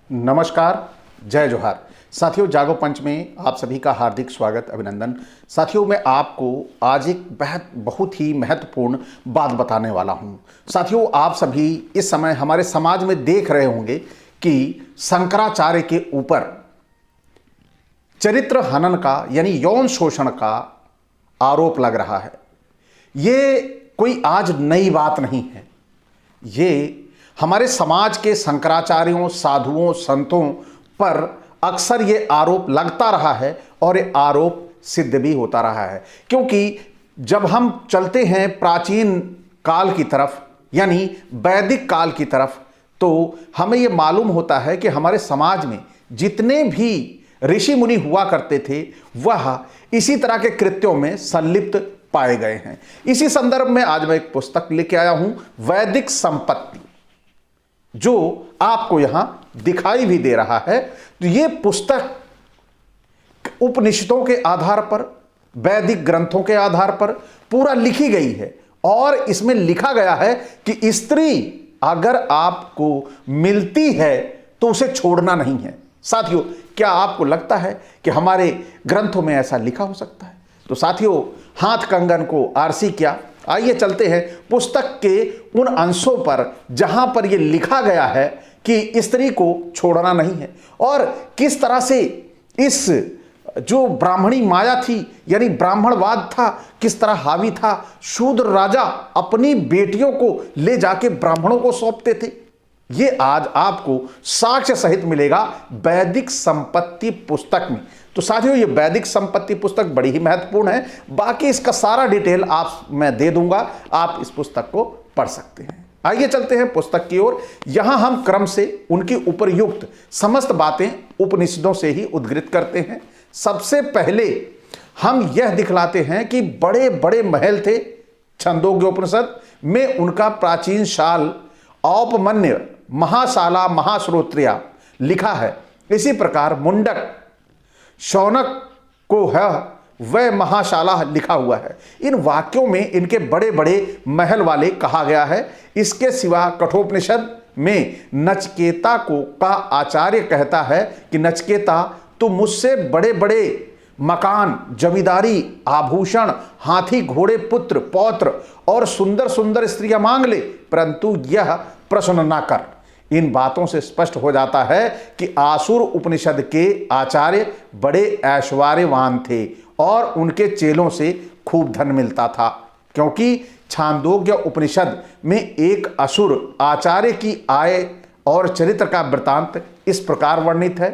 नमस्कार, जय जोहार। साथियों, जागो पंच में आप सभी का हार्दिक स्वागत, अभिनंदन। साथियों, मैं आपको आज एक बहुत ही महत्वपूर्ण बात बताने वाला हूं। साथियों, आप सभी इस समय हमारे समाज में देख रहे होंगे कि शंकराचार्य के ऊपर चरित्र हनन का यानी यौन शोषण का आरोप लग रहा है। ये कोई आज नई बात नहीं है। ये हमारे समाज के शंकराचार्यों, साधुओं, संतों पर अक्सर ये आरोप लगता रहा है और ये आरोप सिद्ध भी होता रहा है। क्योंकि जब हम चलते हैं प्राचीन काल की तरफ यानी वैदिक काल की तरफ, तो हमें ये मालूम होता है कि हमारे समाज में जितने भी ऋषि मुनि हुआ करते थे वह इसी तरह के कृत्यों में संलिप्त पाए गए हैं। इसी संदर्भ में आज मैं एक पुस्तक लेके आया हूं, वैदिक संपत्ति, जो आपको यहां दिखाई भी दे रहा है। तो यह पुस्तक उपनिषदों के आधार पर, वैदिक ग्रंथों के आधार पर पूरा लिखी गई है और इसमें लिखा गया है कि स्त्री अगर आपको मिलती है तो उसे छोड़ना नहीं है। साथियों, क्या आपको लगता है कि हमारे ग्रंथों में ऐसा लिखा हो सकता है? तो साथियों, हाथ कंगन को आरसी क्या, आइए चलते हैं पुस्तक के उन अंशों पर जहां पर यह लिखा गया है कि स्त्री को छोड़ना नहीं है और किस तरह से इस जो ब्राह्मणी माया थी यानी ब्राह्मणवाद था, किस तरह हावी था। शूद्र राजा अपनी बेटियों को ले जाके ब्राह्मणों को सौंपते थे। ये आज आपको साक्ष्य सहित मिलेगा वैदिक संपत्ति पुस्तक में। तो साथियों, ये वैदिक संपत्ति पुस्तक बड़ी ही महत्वपूर्ण है। बाकी इसका सारा डिटेल मैं दे दूंगा, आप इस पुस्तक को पढ़ सकते हैं। आइए चलते हैं पुस्तक की ओर। यहां हम क्रम से उनकी उपर्युक्त समस्त बातें उपनिषदों से ही उद्धृत करते हैं। सबसे पहले हम यह दिखलाते हैं कि बड़े बड़े महल थे। छंदोग्योपनिषद में उनका प्राचीन शाल औपमन्य महाशाला महाश्रोत्रिया लिखा है। इसी प्रकार मुंडक शौनक को है वह महाशाला लिखा हुआ है। इन वाक्यों में इनके बड़े बड़े महल वाले कहा गया है। इसके सिवा कठोपनिषद में नचकेता को का आचार्य कहता है कि नचकेता, तू मुझसे बड़े बड़े मकान, जमींदारी, आभूषण, हाथी, घोड़े, पुत्र, पौत्र और सुंदर सुंदर स्त्रियां मांग ले, परंतु यह प्रश्न ना कर। इन बातों से स्पष्ट हो जाता है कि आसुर उपनिषद के आचार्य बड़े ऐश्वर्यवान थे और उनके चेलों से खूब धन मिलता था। क्योंकि छांदोग्य उपनिषद में एक असुर आचार्य की आय और चरित्र का वृतांत इस प्रकार वर्णित है।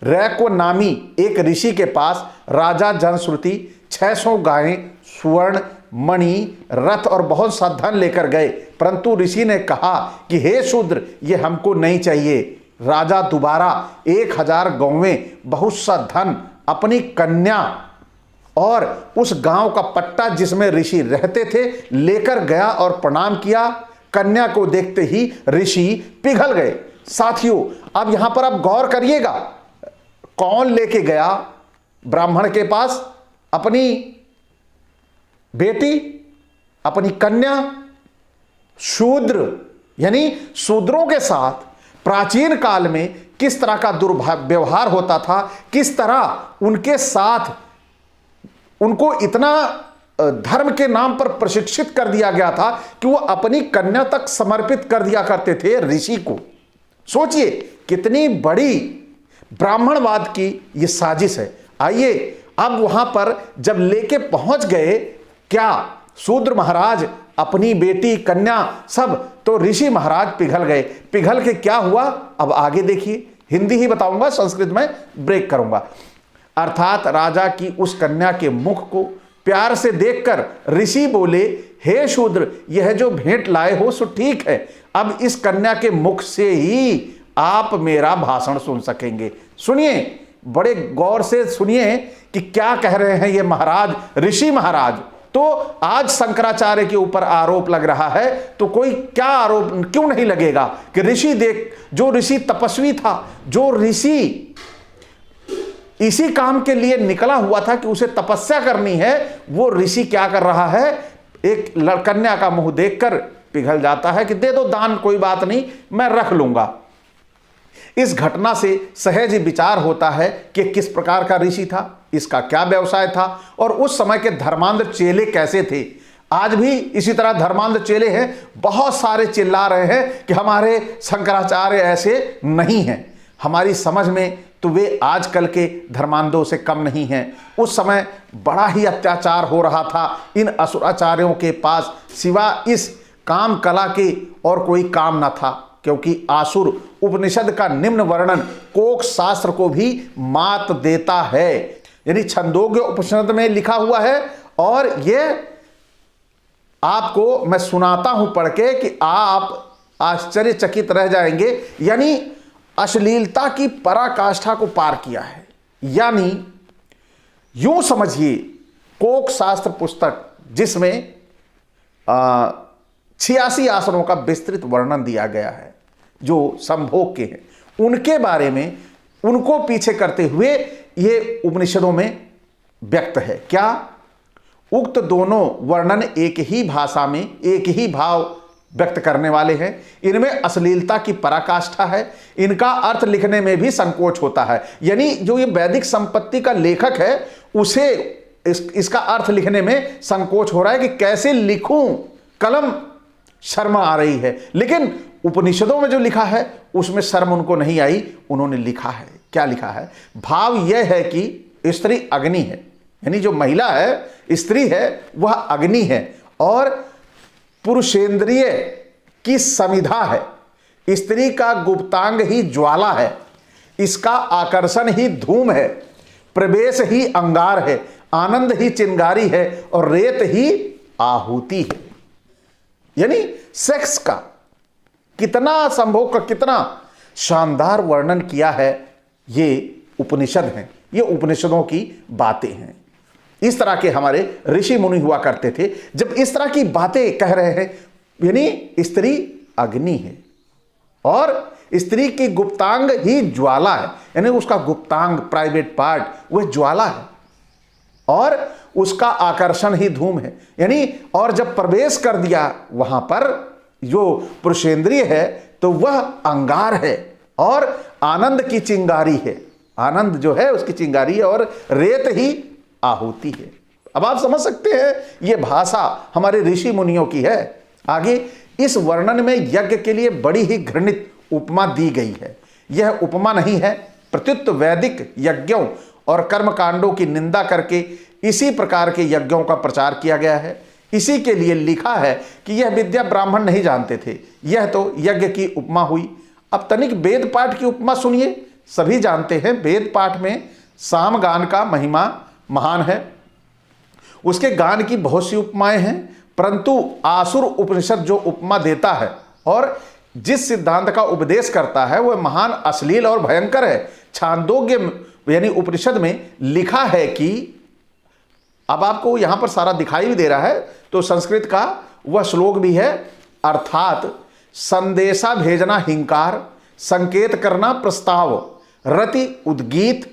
रैको नामी एक ऋषि के पास राजा जनश्रुति 600 गायें, स्वर्ण, मणि, रथ और बहुत सा धन लेकर गए, परंतु ऋषि ने कहा कि हे शूद्र, ये हमको नहीं चाहिए। राजा दोबारा 1000 गौवें, बहुत सा धन, अपनी कन्या और उस गांव का पट्टा जिसमें ऋषि रहते थे लेकर गया और प्रणाम किया। कन्या को देखते ही ऋषि पिघल गए। साथियों, अब यहां पर आप गौर करिएगा, कौन लेके गया ब्राह्मण के पास? अपनी बेटी, अपनी कन्या। शूद्र यानी शूद्रों के साथ प्राचीन काल में किस तरह का दुर्व्यवहार होता था, किस तरह उनके साथ उनको इतना धर्म के नाम पर प्रशिक्षित कर दिया गया था कि वो अपनी कन्या तक समर्पित कर दिया करते थे ऋषि को। सोचिए कितनी बड़ी ब्राह्मणवाद की ये साजिश है। आइए अब वहां पर जब लेके पहुंच गए, क्या शूद्र महाराज, अपनी बेटी, कन्या सब, तो ऋषि महाराज पिघल गए। पिघल के क्या हुआ अब आगे देखिए। हिंदी ही बताऊंगा, संस्कृत में ब्रेक करूंगा। अर्थात राजा की उस कन्या के मुख को प्यार से देखकर ऋषि बोले, हे शूद्र, यह जो भेंट लाए हो सो ठीक है, अब इस कन्या के मुख से ही आप मेरा भाषण सुन सकेंगे। सुनिए, बड़े गौर से सुनिए कि क्या कह रहे हैं ये महाराज, ऋषि महाराज। तो आज शंकराचार्य के ऊपर आरोप लग रहा है, तो कोई क्या आरोप क्यों नहीं लगेगा कि ऋषि देख, जो ऋषि तपस्वी था, जो ऋषि इसी काम के लिए निकला हुआ था कि उसे तपस्या करनी है, वो ऋषि क्या कर रहा है? एक कन्या का मुंह देखकर पिघल जाता है कि दे दो दान, कोई बात नहीं, मैं रख लूंगा। इस घटना से सहज विचार होता है कि किस प्रकार का ऋषि था, इसका क्या व्यवसाय था और उस समय के धर्मांध चेले कैसे थे। आज भी इसी तरह धर्मांध चेले हैं, बहुत सारे चिल्ला रहे हैं कि हमारे शंकराचार्य ऐसे नहीं हैं। हमारी समझ में तो वे आजकल के धर्मांधों से कम नहीं हैं। उस समय बड़ा ही अत्याचार हो रहा था इन असुराचार्यों के पास, सिवा इस काम कला के और कोई काम न था, क्योंकि आसुर उपनिषद का निम्न वर्णन कोक शास्त्र को भी मात देता है। यानी छंदोग्य उपनिषद में लिखा हुआ है और ये आपको मैं सुनाता हूं पढ़ के कि आप आश्चर्यचकित रह जाएंगे। यानी अश्लीलता की पराकाष्ठा को पार किया है। यानी यूं समझिए, कोक शास्त्र पुस्तक जिसमें 86 आसनों का विस्तृत वर्णन दिया गया है जो संभोग के हैं, उनके बारे में उनको पीछे करते हुए ये उपनिषदों में व्यक्त है। क्या उक्त दोनों वर्णन एक ही भाषा में एक ही भाव व्यक्त करने वाले हैं। इनमें अश्लीलता की पराकाष्ठा है, इनका अर्थ लिखने में भी संकोच होता है। यानी जो ये वैदिक संपत्ति का लेखक है उसे इसका अर्थ लिखने में संकोच हो रहा है कि कैसे लिखूं, कलम शर्म आ रही है। लेकिन उपनिषदों में जो लिखा है उसमें शर्म उनको नहीं आई, उन्होंने लिखा है। क्या लिखा है? भाव यह है कि स्त्री अग्नि है, यानी जो महिला है, स्त्री है, वह अग्नि है और पुरुषेंद्रिय की समिधा है। स्त्री का गुप्तांग ही ज्वाला है, इसका आकर्षण ही धूम है, प्रवेश ही अंगार है, आनंद ही चिंगारी है और रेत ही आहुति है। यानी सेक्स का कितना, संभोग का कितना शानदार वर्णन किया है। ये उपनिषद हैं, ये उपनिषदों की बातें हैं। इस तरह के हमारे ऋषि मुनि हुआ करते थे। जब इस तरह की बातें कह रहे हैं, यानी स्त्री अग्नि है और स्त्री की गुप्तांग ही ज्वाला है, यानी उसका गुप्तांग प्राइवेट पार्ट वह ज्वाला है और उसका आकर्षण ही धूम है। यानी और जब प्रवेश कर दिया वहां पर जो पुरुषेंद्रिय है तो वह अंगार है और आनंद की चिंगारी है, आनंद जो है उसकी चिंगारी है और रेत ही आहुति है। अब आप समझ सकते हैं यह भाषा हमारे ऋषि मुनियों की है। आगे इस वर्णन में यज्ञ के लिए बड़ी ही घृणित उपमा दी गई है। यह उपमा नहीं है, प्रत्युत वैदिक यज्ञों और कर्मकांडों की निंदा करके इसी प्रकार के यज्ञों का प्रचार किया गया है। इसी के लिए लिखा है कि यह विद्या ब्राह्मण नहीं जानते थे, यह तो यज्ञ की उपमा हुई। अब तनिक वेद पाठ की उपमा सुनिए। सभी जानते हैं वेद पाठ में सामगान का महिमा महान है, उसके गान की बहुत सी उपमाएं हैं, परंतु आसुर उपनिषद जो उपमा देता है और जिस सिद्धांत का उपदेश करता है वह महान अश्लील और भयंकर है। छांदोग्य यानी उपनिषद में लिखा है कि, अब आपको यहां पर सारा दिखाई भी दे रहा है तो संस्कृत का वह श्लोक भी है, अर्थात संदेशा भेजना हिंकार, संकेत करना प्रस्ताव, रति उद्गीत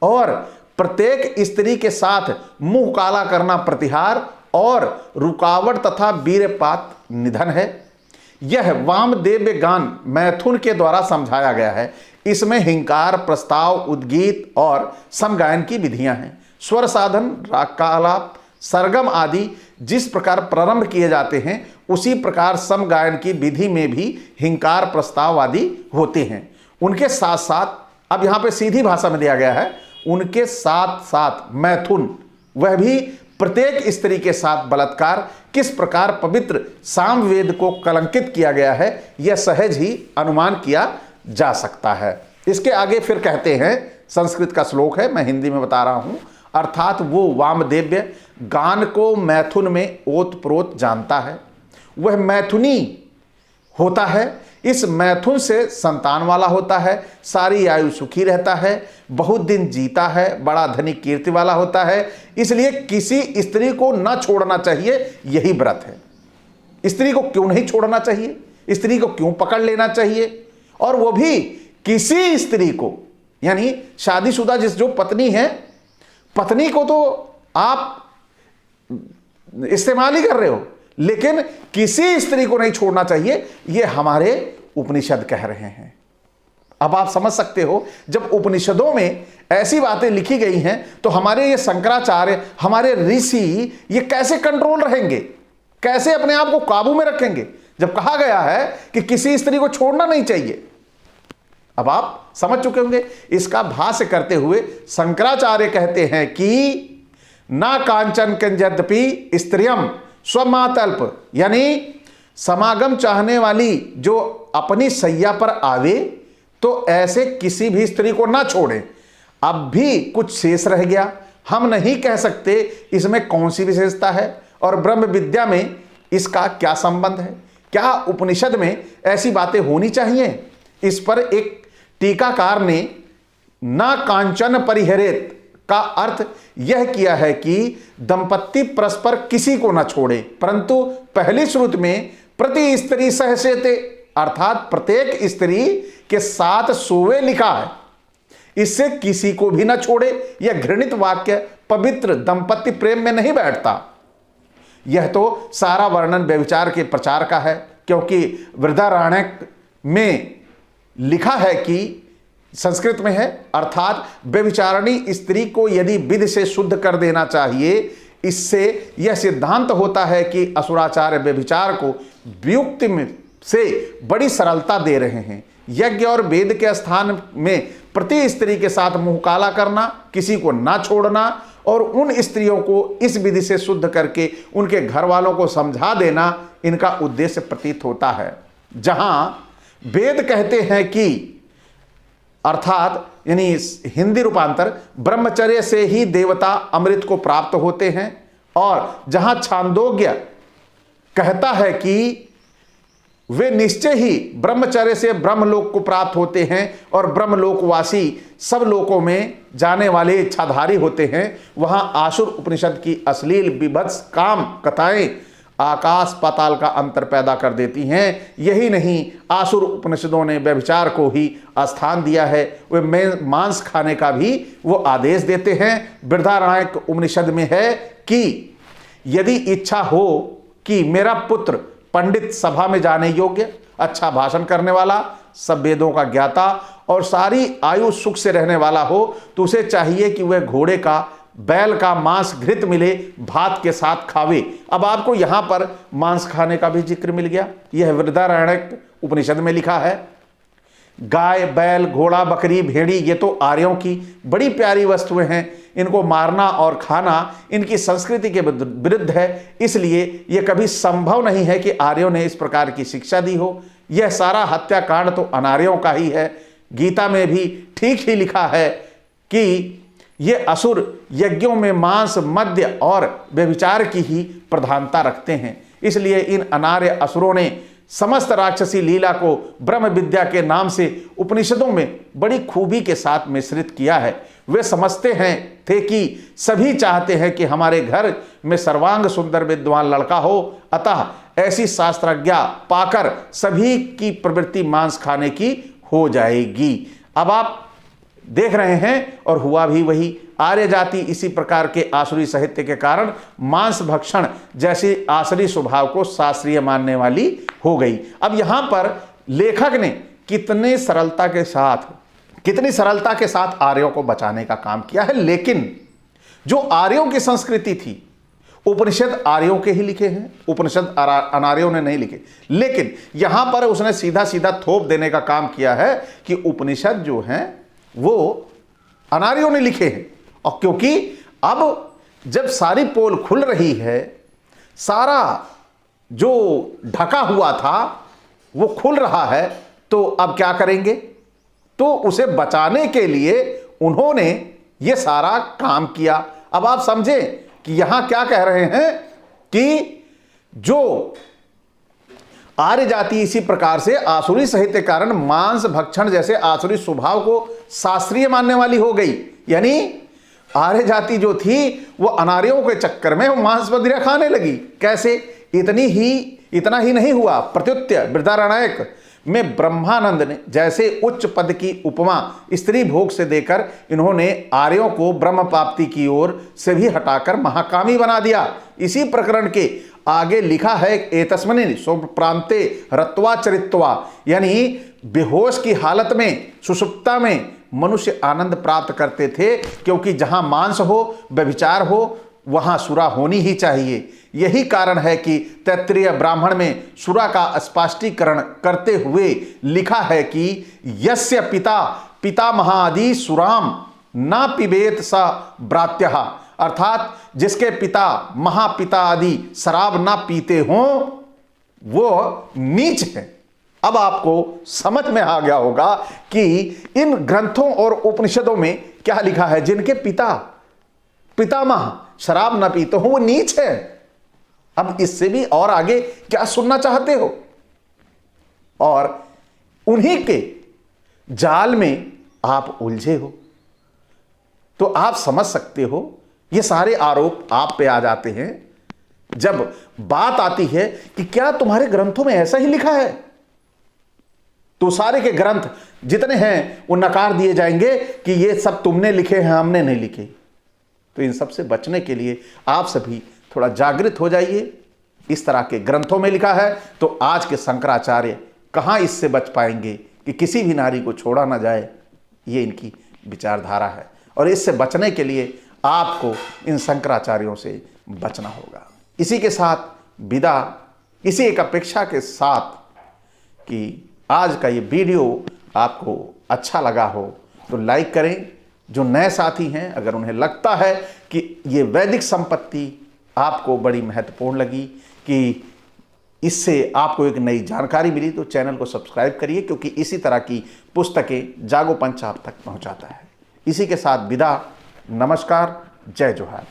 और प्रत्येक स्त्री के साथ मुंह काला करना प्रतिहार और रुकावट तथा वीरपात निधन है। यह वामदेव गान मैथुन के द्वारा समझाया गया है। इसमें हिंकार, प्रस्ताव, उद्गीत और समगायन की विधियां हैं। स्वर साधन, राग का आलाप, सरगम आदि जिस प्रकार प्रारंभ किए जाते हैं उसी प्रकार समगायन की विधि में भी हिंकार, प्रस्ताव आदि होते हैं। उनके साथ साथ, अब यहां पे सीधी भाषा में दिया गया है, उनके साथ साथ मैथुन, वह भी प्रत्येक स्त्री के साथ बलात्कार किस प्रकार पवित्र सामवेद को कलंकित किया गया है यह सहज ही अनुमान किया जा सकता है। इसके आगे फिर कहते हैं, संस्कृत का श्लोक है, मैं हिंदी में बता रहा हूं, अर्थात वो वामदेव्य गान को मैथुन में ओत प्रोत जानता है, वह मैथुनी होता है, इस मैथुन से संतान वाला होता है, सारी आयु सुखी रहता है, बहुत दिन जीता है, बड़ा धनी कीर्ति वाला होता है। इसलिए किसी स्त्री को न छोड़ना चाहिए, यही व्रत है। स्त्री को क्यों नहीं छोड़ना चाहिए, स्त्री को क्यों पकड़ लेना चाहिए, और वो भी किसी स्त्री को, यानी शादीशुदा जिस जो पत्नी है, पत्नी को तो आप इस्तेमाल ही कर रहे हो, लेकिन किसी स्त्री को नहीं छोड़ना चाहिए, यह हमारे उपनिषद कह रहे हैं। अब आप समझ सकते हो, जब उपनिषदों में ऐसी बातें लिखी गई हैं तो हमारे ये शंकराचार्य, हमारे ऋषि ये कैसे कंट्रोल रहेंगे, कैसे अपने आप को काबू में रखेंगे, जब कहा गया है कि किसी स्त्री को छोड़ना नहीं चाहिए। अब आप समझ चुके होंगे। इसका भाष्य करते हुए शंकराचार्य कहते हैं कि ना कांचन कंजद्यपि स्त्रियम स्वमातल्प, यानी समागम चाहने वाली जो अपनी सैया पर आवे तो ऐसे किसी भी स्त्री को ना छोड़े। अब भी कुछ शेष रह गया, हम नहीं कह सकते इसमें कौन सी विशेषता है और ब्रह्म विद्या में इसका क्या संबंध है, क्या उपनिषद में ऐसी बातें होनी चाहिए। इस पर एक टीकाकार ने ना कांचन परिहरेत का अर्थ यह किया है कि दंपत्ति परस्पर किसी को ना छोड़े, परंतु पहली श्रुति में प्रति स्त्री सहसेते, अर्थात प्रत्येक स्त्री के साथ सोवे लिखा है, इससे किसी को भी ना छोड़े। यह घृणित वाक्य पवित्र दंपत्ति प्रेम में नहीं बैठता। यह तो सारा वर्णन व्यभिचार के प्रचार का है, क्योंकि बृहदारण्यक में लिखा है कि संस्कृत में है, अर्थात व्यभिचारिणी स्त्री को यदि विधि से शुद्ध कर देना चाहिए। इससे यह सिद्धांत होता है कि असुराचार्य व्यभिचार को व्युक्ति में से बड़ी सरलता दे रहे हैं। यज्ञ और वेद के स्थान में प्रति स्त्री के साथ मुंह काला करना, किसी को ना छोड़ना और उन स्त्रियों को इस विधि से शुद्ध करके उनके घर वालों को समझा देना, इनका उद्देश्य प्रतीत होता है। जहां वेद कहते हैं कि, अर्थात यानी हिंदी रूपांतर, ब्रह्मचर्य से ही देवता अमृत को प्राप्त होते हैं, और जहां छांदोग्य कहता है कि वे निश्चय ही ब्रह्मचर्य से ब्रह्मलोक को प्राप्त होते हैं और ब्रह्मलोकवासी सब लोकों में जाने वाले इच्छाधारी होते हैं, वहां आसुर उपनिषद की अश्लील विभत्स काम कथाएं आकाश पाताल का अंतर पैदा कर देती हैं। यही नहीं, आसुर उपनिषदों ने व्यभिचार को ही स्थान दिया है। वे मांस खाने का भी वो आदेश देते हैं। बृहदारण्यक उपनिषद में है कि यदि इच्छा हो कि मेरा पुत्र पंडित, सभा में जाने योग्य, अच्छा भाषण करने वाला, सब वेदों का ज्ञाता और सारी आयु सुख से रहने वाला हो, तो उसे चाहिए कि वह घोड़े का, बैल का मांस घृत मिले भात के साथ खावे। अब आपको यहां पर मांस खाने का भी जिक्र मिल गया। यह बृहदारण्यक उपनिषद में लिखा है। गाय, बैल, घोड़ा, बकरी, भेड़ी, ये तो आर्यों की बड़ी प्यारी वस्तुएं हैं। इनको मारना और खाना इनकी संस्कृति के विरुद्ध है, इसलिए यह कभी संभव नहीं है कि आर्यों ने इस प्रकार की शिक्षा दी हो। यह सारा हत्याकांड तो अनार्यों का ही है। गीता में भी ठीक ही लिखा है कि ये असुर यज्ञों में मांस, मद्य और व्यभिचार की ही प्रधानता रखते हैं। इसलिए इन अनार्य असुरों ने समस्त राक्षसी लीला को ब्रह्म विद्या के नाम से उपनिषदों में बड़ी खूबी के साथ मिश्रित किया है। वे समझते हैं थे कि सभी चाहते हैं कि हमारे घर में सर्वांग सुंदर विद्वान लड़का हो, अतः ऐसी शास्त्रज्ञा पाकर सभी की प्रवृत्ति मांस खाने की हो जाएगी। अब आप देख रहे हैं, और हुआ भी वही। आर्य जाति इसी प्रकार के आसुरी साहित्य के कारण मांस भक्षण जैसी आसुरी स्वभाव को शास्त्रीय मानने वाली हो गई। अब यहां पर लेखक ने कितनी सरलता के साथ आर्यों को बचाने का काम किया है। लेकिन जो आर्यों की संस्कृति थी, उपनिषद आर्यों के ही लिखे हैं, उपनिषद अनार्यों ने नहीं लिखे। लेकिन यहां पर उसने सीधा सीधा थोप देने का काम किया है कि उपनिषद जो हैं वो अनार्यों ने लिखे हैं। और क्योंकि अब जब सारी पोल खुल रही है, सारा जो ढका हुआ था वो खुल रहा है, तो अब क्या करेंगे? तो उसे बचाने के लिए उन्होंने ये सारा काम किया। अब आप समझें कि यहां क्या कह रहे हैं कि जो आर्य जाति इसी प्रकार से आसुरी साहित्य के कारण मांस भक्षण जैसे आसुरी स्वभाव को शास्त्रीय मानने वाली हो गई। यानी आर्य जाति जो थी वो अनार्यों के चक्कर में वो मांस मदिरा खाने लगी। कैसे? इतना ही नहीं हुआ, प्रत्युत्य बृहदारण्यक में ब्रह्मानंद ने जैसे उच्च पद की उपमा स्त्री भोग से देकर इन्होंने आर्यों को ब्रह्म प्राप्ति की ओर से भी हटाकर महाकामी बना दिया। इसी प्रकरण के आगे लिखा है एतस्मिन् स्वप्रांते रत्वा चरित्वा, यानी बेहोश की हालत में सुषुप्ता में मनुष्य आनंद प्राप्त करते थे, क्योंकि जहां मांस हो व्यभिचार हो वहां सुरा होनी ही चाहिए। यही कारण है कि तैत्तिरीय ब्राह्मण में सुरा का स्पष्टीकरण करते हुए लिखा है कि यस्य पिता पितामहादि सुराम ना पिबेत स ब्रात्यः, अर्थात जिसके पिता महापिता आदि शराब ना पीते हों वो नीच है। अब आपको समझ में आ गया होगा कि इन ग्रंथों और उपनिषदों में क्या लिखा है। जिनके पितामह शराब ना पीते हो वो नीच है। अब इससे भी और आगे क्या सुनना चाहते हो। और उन्हीं के जाल में आप उलझे हो तो आप समझ सकते हो ये सारे आरोप आप पे आ जाते हैं जब बात आती है कि क्या तुम्हारे ग्रंथों में ऐसा ही लिखा है, तो सारे के ग्रंथ जितने हैं वो नकार दिए जाएंगे कि ये सब तुमने लिखे हैं, हमने नहीं लिखे। तो इन सब से बचने के लिए आप सभी थोड़ा जागृत हो जाइए। इस तरह के ग्रंथों में लिखा है तो आज के शंकराचार्य कहाँ इससे बच पाएंगे कि किसी भी नारी को छोड़ा ना जाए। ये इनकी विचारधारा है और इससे बचने के लिए आपको इन शंकराचार्यों से बचना होगा। इसी के साथ विदा, इसी एक अपेक्षा के साथ कि आज का ये वीडियो आपको अच्छा लगा हो तो लाइक करें। जो नए साथी हैं अगर उन्हें लगता है कि ये वैदिक संपत्ति आपको बड़ी महत्वपूर्ण लगी, कि इससे आपको एक नई जानकारी मिली, तो चैनल को सब्सक्राइब करिए, क्योंकि इसी तरह की पुस्तकें जागो पंच आप तक पहुंचाता है। इसी के साथ विदा, नमस्कार, जय जोहार।